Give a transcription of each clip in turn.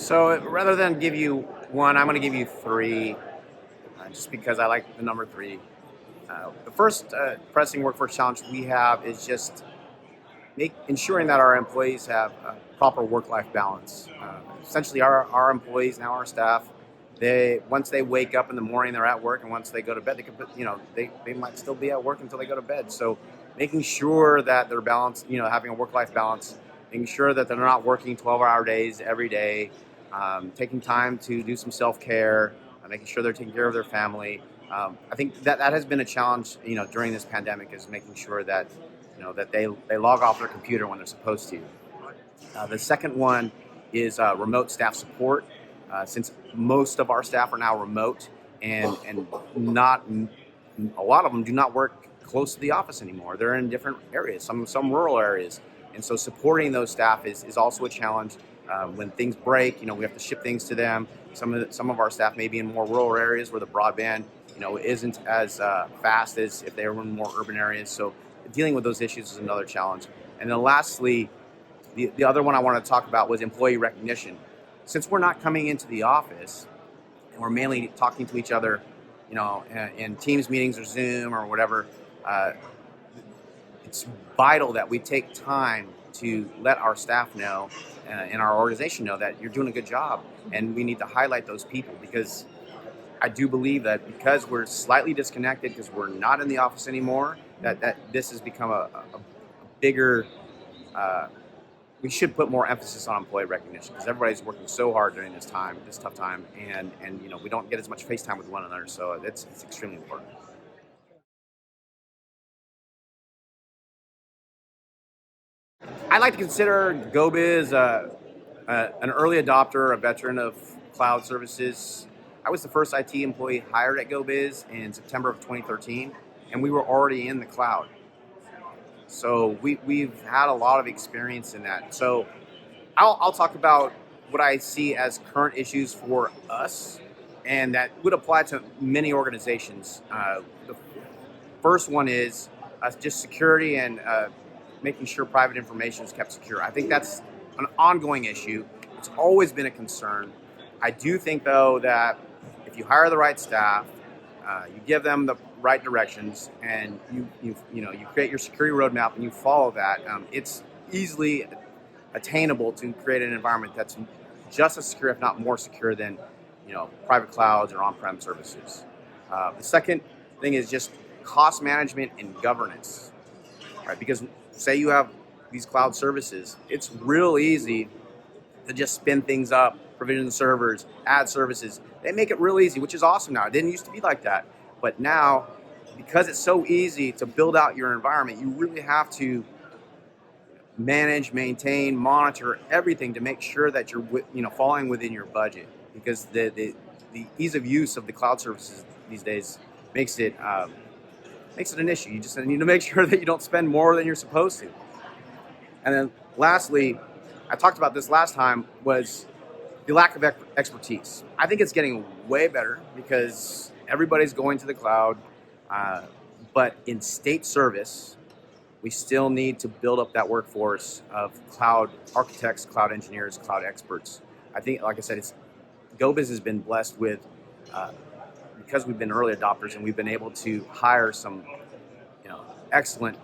So rather than give you one, I'm going to give you three, just because I like the number three. The first pressing workforce challenge we have is just ensuring that our employees have a proper work-life balance. Essentially, our employees now, our staff, they once they wake up in the morning, they're at work, and once they go to bed, they could they might still be at work until they go to bed. So making sure that they're balanced, having a work-life balance, making sure that they're not working 12-hour days every day, taking time to do some self-care, making sure they're taking care of their family. I think that has been a challenge, during this pandemic, is making sure that that they log off their computer when they're supposed to. The second one is remote staff support. Since most of our staff are now remote, and not a lot of them do not work close to the office anymore. They're in different areas, some rural areas, and so supporting those staff is also a challenge. When things break, we have to ship things to them. Some of our staff may be in more rural areas where the broadband, isn't as fast as if they were in more urban areas. So dealing with those issues is another challenge. And then lastly, the other one I wanted to talk about was employee recognition. Since we're not coming into the office and we're mainly talking to each other, in Teams meetings or Zoom or whatever, it's vital that we take time to let our staff know and our organization know that you're doing a good job, and we need to highlight those people, because I do believe that because we're slightly disconnected, because we're not in the office anymore, that this has become a bigger. We should put more emphasis on employee recognition, because everybody's working so hard during this tough time, and we don't get as much face time with one another. So it's extremely important. I like to consider GoBiz an early adopter, a veteran of cloud services. I was the first IT employee hired at GoBiz in September of 2013, and we were already in the cloud. So we've had a lot of experience in that. So I'll talk about what I see as current issues for us, and that would apply to many organizations. The first one is just security and making sure private information is kept secure. I think that's an ongoing issue. It's always been a concern. I do think, though, that if you hire the right staff, you give them the right directions, and you create your security roadmap and you follow that, it's easily attainable to create an environment that's just as secure, if not more secure, than private clouds or on-prem services. The second thing is just cost management and governance, right? Because say you have these cloud services, it's real easy to just spin things up, provision servers, add services. They make it real easy, which is awesome now. It didn't used to be like that. But now, because it's so easy to build out your environment, you really have to manage, maintain, monitor everything to make sure that you're falling within your budget. Because the ease of use of the cloud services these days makes it an issue. You just need to make sure that you don't spend more than you're supposed to. And then lastly, I talked about this last time, was the lack of expertise. I think it's getting way better because everybody's going to the cloud, but in state service, we still need to build up that workforce of cloud architects, cloud engineers, cloud experts. I think, like I said, GoBiz has been blessed with, because we've been early adopters and we've been able to hire some, excellent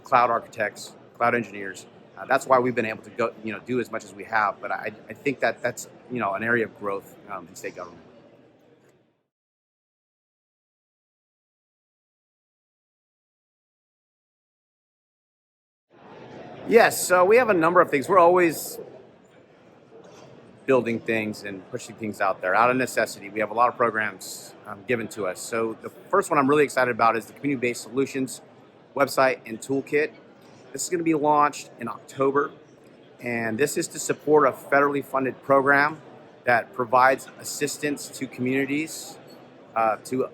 cloud architects, cloud engineers. That's why we've been able to go, do as much as we have. But I think that's an area of growth in state government. Yes, so we have a number of things. We're always building things and pushing things out there out of necessity. We have a lot of programs given to us. So the first one I'm really excited about is the community-based solutions website and toolkit. This is going to be launched in October, and this is to support a federally funded program that provides assistance to communities to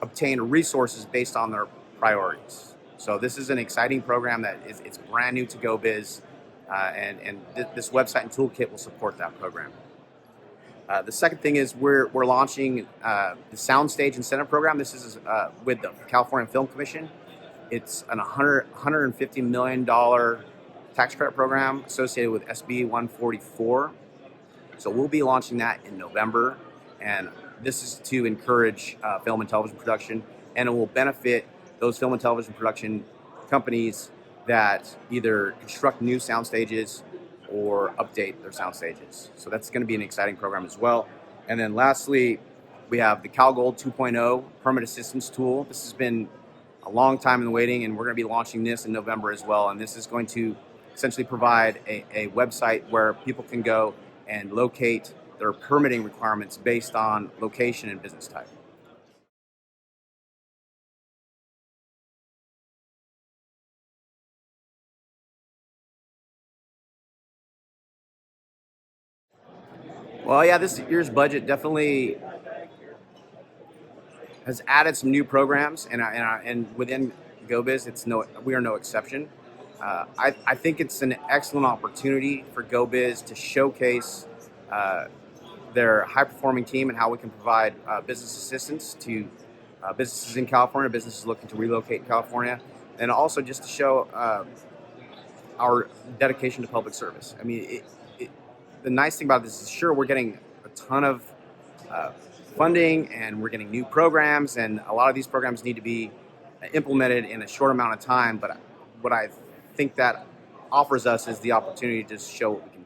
obtain resources based on their priorities. So this is an exciting program that it's brand new to GoBiz, and this website and toolkit will support that program. The second thing is we're launching the Soundstage Incentive Program. This is with the California Film Commission. It's an $150 million tax credit program associated with SB 144. So we'll be launching that in November, and this is to encourage film and television production, and it will benefit those film and television production companies that either construct new sound stages or update their sound stages. So that's going to be an exciting program as well. And then lastly, we have the CalGold 2.0 permit assistance tool. This has been a long time in the waiting, and we're going to be launching this in November as well. And this is going to essentially provide a website where people can go and locate their permitting requirements based on location and business type. Well, yeah, this year's budget definitely has added some new programs, and within GoBiz, we are no exception. I think it's an excellent opportunity for GoBiz to showcase their high-performing team and how we can provide business assistance to businesses in California, businesses looking to relocate in California, and also just to show our dedication to public service. I mean, the nice thing about this is, sure, we're getting a ton of funding, and we're getting new programs, and a lot of these programs need to be implemented in a short amount of time. But what I think that offers us is the opportunity to show what we can